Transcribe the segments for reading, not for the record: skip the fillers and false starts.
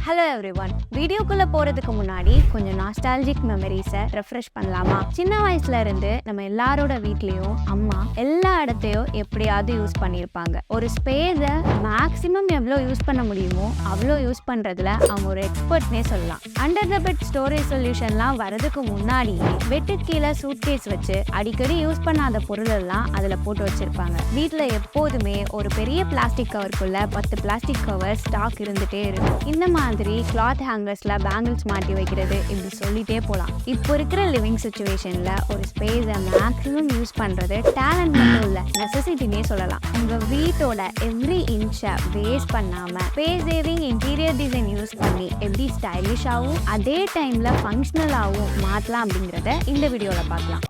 Hello everyone. வீடியோக்குள்ள போறதுக்கு முன்னாடி கொஞ்சம் நாஸ்டாலஜிக் மெமரிஸை ரெஃப்ரெஷ் பண்ணலாமா? சின்ன வயசுல இருந்து நம்ம எல்லாரோட வீட்லயும் அம்மா எல்லா இடத்தையும் எப்படியாவது யூஸ் பண்ணியிருப்பாங்க. ஒரு ஸ்பேஸை மேக்ஸிமம் எவ்வளோ யூஸ் பண்ண முடியுமோ அவ்வளோ யூஸ் பண்றதுல அவங்க ஒரு எக்ஸ்பர்ட்னே சொல்லலாம். அண்டர் த பெட் ஸ்டோரேஜ் சொல்யூஷன்லாம் வரதுக்கு முன்னாடியே பெட்டு கீழே சூட்கேஸ் வச்சு அடிக்கடி யூஸ் பண்ணாத பொருள் எல்லாம் அதில் போட்டு வச்சிருப்பாங்க. வீட்டில் எப்போதுமே ஒரு பெரிய பிளாஸ்டிக் கவருக்குள்ள 10 பிளாஸ்டிக் கவர் ஸ்டாக் இருந்துட்டே இருக்கும். இந்த மாதிரி கிளாத் ஹேங்கர்ஸ்ல பேங்கிள்ஸ் மாட்டி வைக்கிறது, இப்படி சொல்லிட்டே போகலாம். இப்போ இருக்கிற லிவிங் சிச்சுவேஷன்ல ஒரு ஸ்பேஸை மேக்ஸிமம் யூஸ் பண்றது டேலண்ட் மட்டும் இல்ல, நெசசிட்டினே சொல்லலாம். உங்க வீட்டோட எவ்ரி இன்ச்சை வேஸ்ட் பண்ணாம space saving interior design use பண்ணி எப்படி ஸ்டைலிஷாகவும் அதே டைம்ல ஃபங்க்ஷனலாகவும் மாற்றலாம் அப்படிங்கிறத இந்த வீடியோல பார்க்கலாம்.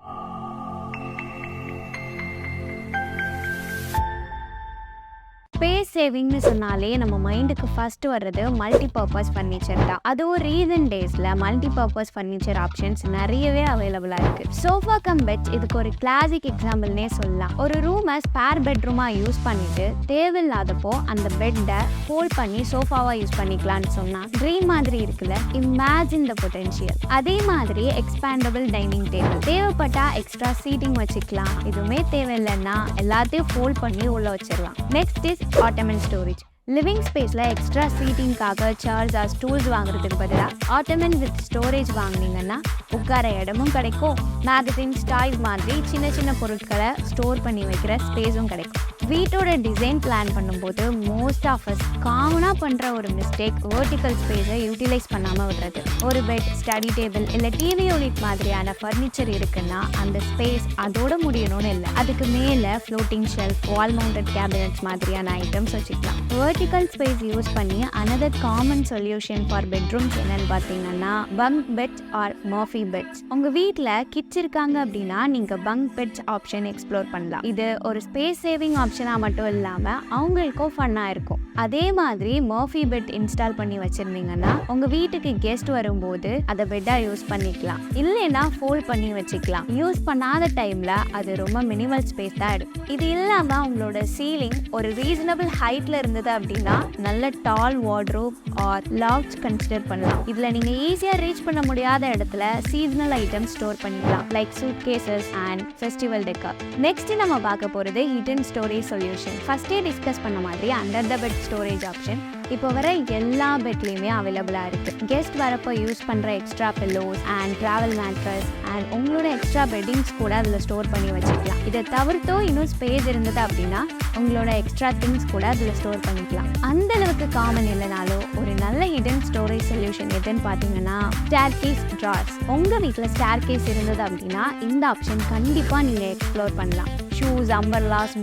ஸ்பேஸ் சேவிங்னு சொன்னாலே நம்ம மைண்டுக்கு ஃபர்ஸ்ட் வர்றது மல்டி பர்பஸ் ஃபர்னிச்சர் தான். அதுவும் ரீசன்ட் டேஸ்ல மல்டி பர்பஸ் ஃபர்னிச்சர் ஆப்ஷன்ஸ் நிறையவே அவைலபிளா இருக்கு. சோஃபா கம் பெட்ஸ் இதுக்கு ஒரு கிளாசிக் எக்ஸாம்பிள்னே சொல்லலாம். ஒரு ரூமை ஸ்பேர் பெட்ரூமா யூஸ் பண்ணிட்டு தேவையில்லாதப்போ அந்த பெட்டை ஃபோல்ட் பண்ணி சோஃபாவா யூஸ் பண்ணிக்கலாம்னு சொன்னா ட்ரீம் மாதிரி இருக்குல்ல. Imagine the potential. அதே மாதிரி எக்ஸ்பேண்டபிள் டைனிங் டேபிள், தேவைப்பட்டா எக்ஸ்ட்ரா சீட்டிங் வச்சுக்கலாம். இதுவுமே தேவையில்லைன்னா எல்லாத்தையும் ஃபோல்ட் பண்ணி உள்ள வச்சிடலாம். Next is ottoman storage. Living ஸ்பேஸில் எக்ஸ்ட்ரா சீட்டிங்காக சேர்ஸ் ஆர் ஸ்டூல்ஸ் வாங்குறதுக்கு பதிலாக ottoman வித் ஸ்டோரேஜ் வாங்கினீங்கன்னா உட்கார இடமும் கிடைக்கும், மேகசின்ஸ் டாய்ஸ் மாதிரி சின்ன சின்ன பொருட்களை ஸ்டோர் பண்ணி வைக்கிற ஸ்பேஸும் கிடைக்கும். வீட்டோட டிசைன் பிளான் பண்ணும்போது மோஸ்ட் ஆஃப் அஸ் காமனாக பண்ணுற ஒரு மிஸ்டேக் வெர்டிக்கல் ஸ்பேஸை யூட்டிலைஸ் பண்ணாமல் விடுறது. ஒரு பெட், ஸ்டடி டேபிள் இல்லை டிவி யூனிட் மாதிரியான ஃபர்னிச்சர் இருக்குன்னா அந்த ஸ்பேஸ் அதோட முடியணும்னு இல்லை, அதுக்கு மேலே floating shelf, wall mounted cabinets மாதிரியான ஐட்டம்ஸ் வச்சுக்கலாம். வெர்டிக்கல் ஸ்பேஸ் யூஸ் பண்ணி another common solution for bedrooms என்னன்னு பார்த்தீங்கன்னா bunk beds or Murphy beds. உங்கள் வீட்டில் கிட்ஸ் இருக்காங்க அப்படின்னா நீங்கள் பங்க் பெட்ஸ் ஆப்ஷன் எக்ஸ்ப்ளோர் பண்ணலாம். இது ஒரு ஸ்பேஸ் சேவிங் ஆப்ஷனாக மட்டும் இல்லாமல் அவங்களுக்கும் ஃபன்னாக இருக்கும். அதே மாதிரி மர்ஃபி பெட் இன்ஸ்டால் பண்ணி வச்சுருந்தீங்கன்னா உங்கள் வீட்டுக்கு கெஸ்ட் வரும்போது அதை பெட்டாக யூஸ் பண்ணிக்கலாம், இல்லைன்னா ஃபோல்ட் பண்ணி வச்சுக்கலாம். யூஸ் பண்ணாத டைமில் அது ரொம்ப மினிமல் ஸ்பேஸ் தான் எடுக்கும். இது இல்லாமல் உங்களோட சீலிங் ஒரு ரீசனபிள் ஹைட்டில் இருந்தது அப்படின்னா நல்ல tall wardrobe or lofts consider பண்ணலாம். இதில் நீங்கள் ஈஸியாக ரீச் பண்ண முடியாத இடத்துல சீசனல் ஐட்டம்ஸ் ஸ்டோர் பண்ணிக்கலாம், like suitcases and festival decor. Next நம்ம பார்க்க போகிறது ஹிடன் ஸ்டோரேஜ் சொல்யூஷன். ஃபர்ஸ்டே டிஸ்கஸ் பண்ண மாதிரி under the bed storage option இப்போ வர எல்லா பெட்லேயுமே அவைலபிளாக இருக்குது. கெஸ்ட் வரப்போ யூஸ் பண்ணுற extra pillows and travel mattress and உங்களோட எக்ஸ்ட்ரா பெட்டிங்ஸ் கூட அதில் ஸ்டோர் பண்ணி வச்சுக்கலாம். இதை தவிர்த்தோ இன்னும் ஸ்பேஸ் இருந்தது அப்படின்னா உங்களோட எக்ஸ்ட்ரா திங்ஸ் கூட அதில் ஸ்டோர் பண்ணிக்கலாம். அந்த அளவுக்கு காமன் இல்லைனாலும் ஒரு நல்ல ஹிடன் ஸ்டோரேஜ் சொல்யூஷன் எதுன்னு பார்த்தீங்கன்னா ஸ்டேர்கேஸ் ட்ரார்ஸ். உங்கள் வீட்டில் ஸ்டேர்கேஸ் இருந்தது அப்படின்னா இந்த ஆப்ஷன் கண்டிப்பாக நீங்கள் எக்ஸ்ப்ளோர் பண்ணலாம். ஷூஸ், அம்பர்லாஸ்,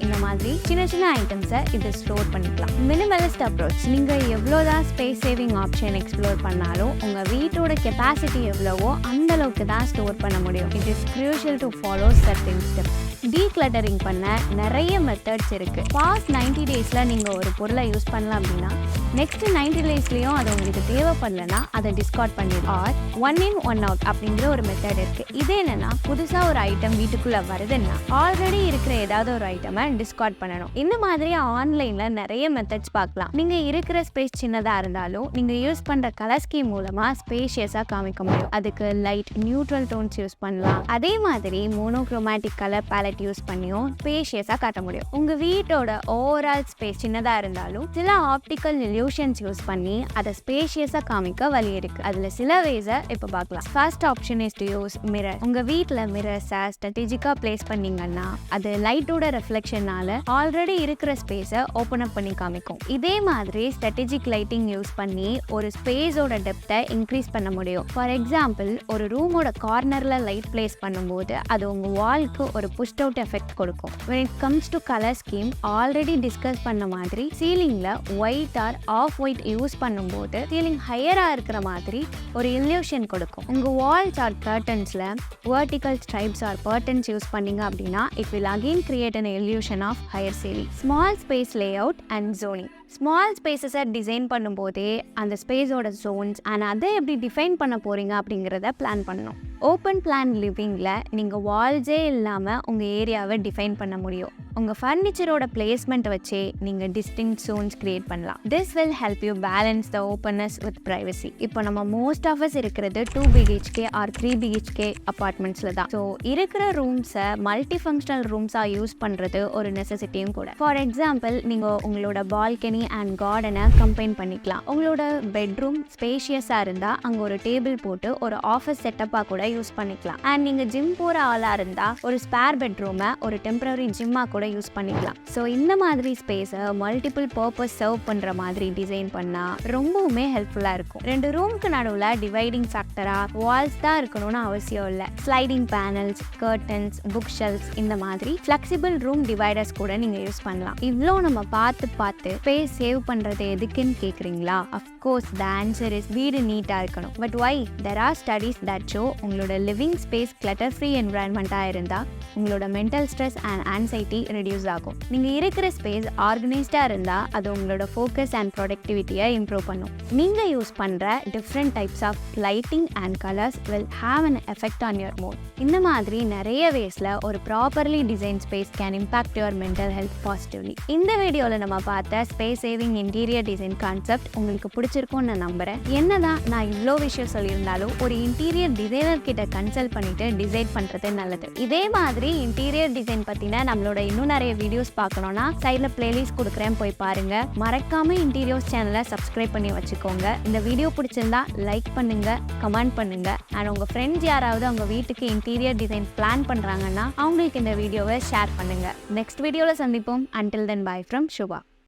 இந்த மாதிரி சின்ன சின்ன ஐட்டம்ஸை இது ஸ்டோர் பண்ணிக்கலாம். Minimalist approach. நீங்கள் எவ்வளோதான் ஸ்பேஸ் சேவிங் ஆப்ஷன் எக்ஸ்ப்ளோர் பண்ணாலும் உங்கள் வீட்டோட கெப்பாசிட்டி எவ்வளவோ அந்த அளவுக்கு தான் ஸ்டோர் பண்ண முடியும். It is crucial to follow certain steps. Decluttering பண்ண நிறைய மெத்தட்ஸ் இருக்குது. பாஸ்ட் 90 டேஸில் நீங்கள் ஒரு பொருளை யூஸ் பண்ணலாம் அப்படின்னா நெக்ஸ்ட் 90 டேஸ்லேயும் அது உங்களுக்கு தேவைப்படலைன்னா அதை டிஸ்கார்ட் பண்ணிடும். ஆர் 1 in 1 out அப்படிங்கிற ஒரு மெத்தட் இருக்குது. இது என்னன்னா புதுசாக ஒரு ஐட்டம் வீட்டுக்குள்ளே வருதுன்னா ஆல்ரெடி இருக்கிற ஏதாவது ஒரு ஐட்டமை டிஸ்கார்ட் பண்ணணும். இந்த மாதிரி ஆன்லைனில் நிறைய மெத்தட்ஸ் பார்க்கலாம். நீங்கள் இருக்கிற ஸ்பேஸ் சின்னதாக இருந்தாலும் நீங்கள் யூஸ் பண்ணுற கலர் ஸ்கீம் மூலமாக ஸ்பேஷியஸாக காமிக்க முடியும். அதுக்கு லைட், நியூட்ரல் டோன்ஸ் யூஸ் பண்ணலாம். அதே மாதிரி மோனோக்ரோமேட்டிக் கலர் பேலட் யூஸ் பண்ணியும் ஸ்பேஷியஸாக காட்ட முடியும். உங்கள் வீட்டோட ஓவரால் ஸ்பேஸ் சின்னதாக இருந்தாலும் சில ஆப்டிக்கல் இல்யூஷன்ஸ் யூஸ் பண்ணி அதை ஸ்பேஷியஸாக காமிக்க வழி இருக்கு. அதில் சில வேஸை இப்போ பார்க்கலாம். First option is to use mirror. உங்கள் வீட்டில் மிரர்ஸை ஸ்ட்ராட்டஜிக்காக பிளேஸ் பண்ணீங்கன்னா அது லைட்டோட ரெஃப்ளெக்ஷனால ஆல்ரெடி இருக்கிற ஸ்பேஸை ஓப்பன் அப் பண்ணி காமிக்கும். இதே மாதிரி ஸ்ட்ராட்டஜிக் லைட்டிங் யூஸ் பண்ணி ஒரு ஸ்பேஸோட டெப்த்தை இன்க்ரீஸ் பண்ண முடியும். ஃபார் எக்ஸாம்பிள், ஒரு ரூமோட கார்னரில் லைட் பிளேஸ் பண்ணும்போது அது உங்கள் வால்க்கு ஒரு புஷ்ட் அவுட் எஃபெக்ட் கொடுக்கும். when it comes to color scheme, already discuss பண்ண மாதிரி சீலிங்ல white or off white use பண்ணும்போது சீலிங் ஹையரா இருக்கிற மாதிரி ஒரு இல்யூஷன் கொடுக்கும். உங்க வால்ஸ் ஆர் கர்டன்ஸ்ல vertical stripes or curtains use பண்ணீங்க அப்படின்னா it will again create an illusion of higher ceiling. small space layout and zoning. Small ஸ்பேஸஸை டிசைன் பண்ணும்போதே அந்த ஸ்பேஸோட ஜோன்ஸ் அண்ட் அதை எப்படி டிஃபைன் பண்ண போகிறீங்க அப்படிங்கிறத பிளான் பண்ணணும். ஓப்பன் பிளான் லிவிங்கில் நீங்கள் வால்ஸே இல்லாமல் உங்கள் ஏரியாவை டிஃபைன் பண்ண முடியும். உங்கள் ஃபர்னிச்சரோட பிளேஸ்மெண்ட் வச்சே நீங்கள் டிஸ்டிங்க்ட் zones கிரியேட் பண்ணலாம். This will help you balance the openness with privacy. இப்போ நம்ம மோஸ்ட் ஆஃப் அஸ் இருக்கிறது 2 BHK ஆர் 3 BHK அப்பார்ட்மெண்ட்ஸில் தான். ஸோ இருக்கிற ரூம்ஸை மல்டி ஃபங்க்ஷனல் ரூம்ஸாக யூஸ் பண்ணுறது ஒரு நெசசிட்டியும் கூட. ஃபார் எக்ஸாம்பிள், நீங்கள் உங்களோட பால்கனி அண்ட் கார்டனை கம்பைன் பண்ணிக்கலாம். உங்களோட பெட்ரூம் ஸ்பேஷியஸாக இருந்தால் அங்கே ஒரு டேபிள் போட்டு ஒரு ஆஃபீஸ் செட்டப்பாக கூட யூஸ் பண்ணிக்கலாம். அண்ட் நீங்கள் ஜிம் போகிற ஆளாக இருந்தால் ஒரு ஸ்பேர் பெட்ரூமை ஒரு டெம்பரரி ஜிம்மாக கூட யூஸ் பண்ணிக்கலாம். ஸோ இந்த மாதிரி ஸ்பேஸை மல்டிபிள் பர்பஸ் சர்வ் பண்ணுற மாதிரி டிசைன் பண்ணால் ரொம்பவுமே ஹெல்ப்ஃபுல்லாக இருக்கும். 2 ரூமுக்கு நடுவில் டிவைடிங் ஃபேக்டராக வால்ஸ் தான் இருக்கணும்னு அவசியம் இல்லை. Sliding panels, curtains, book shelves இந்த மாதிரி ஃப்ளெக்சிபிள் ரூம் டிவைடர்ஸ் கூட நீங்கள் யூஸ் பண்ணலாம். இவ்வளோ நம்ம பார்த்து ஸ்பேஸ் சேவ் பண்ணுறது எதுக்குன்னு கேட்குறீங்களா? அஃப்கோர்ஸ் த ஆன்சர் இஸ் வீடு நீட்டாக இருக்கணும். But why? There are studies that show உங்களோட லிவிங் ஸ்பேஸ் கிளட்டர் ஃப்ரீ என்வரான்மெண்ட்டாக இருந்தால் உங்களோட mental stress and anxiety reduce ஆகும். நீங்கள் இருக்கிற ஸ்பேஸ் ஆர்கனைஸ்டாக இருந்தால் அது உங்களோட ஃபோக்கஸ் அண்ட் ப்ரொடக்டிவிட்டியை இம்ப்ரூவ் பண்ணும். நீங்கள் யூஸ் பண்ணுற different types of lighting and colours will have an effect on your mood. இந்த மாதிரி நிறைய வேஸில் ஒரு properly design space can impact your mental health positively. இந்த வீடியோவில் நம்ம பார்த்த space saving interior design concept உங்களுக்கு பிடிச்சிருக்கும்னு நான் நம்புகிறேன். என்னதான் நான் இவ்வளோ விஷயம் சொல்லியிருந்தாலும் ஒரு இன்டீரியர் டிசைனர் கிட்ட கன்சல்ட் பண்ணிட்டு டிசைட் பண்ணுறது நல்லது. இதே மாதிரி இன்டீரியர் டிசைன் பற்றின நம்மளோட இன்னும் நிறைய வீடியோஸ் பார்க்கணுன்னா சைடில் பிளேலிஸ்ட் கொடுக்குறேன், போய் பாருங்க. மறக்காம இன்டீரியர்ஸ் சேனலை சப்ஸ்கிரைப் பண்ணி வச்சுக்கோங்க. இந்த வீடியோ பிடிச்சிருந்தா லைக் பண்ணுங்க, கமெண்ட் பண்ணுங்க. அண்ட் உங்கள் ஃப்ரெண்ட்ஸ் யாராவது அவங்க வீட்டுக்கு இன்டீரியர் டிசைன் பிளான் பண்ணுறாங்கன்னா அவங்களுக்கு இந்த வீடியோவை ஷேர் பண்ணுங்க. நெக்ஸ்ட் வீடியோவில் சந்திப்போம். Until then, bye from Shubha.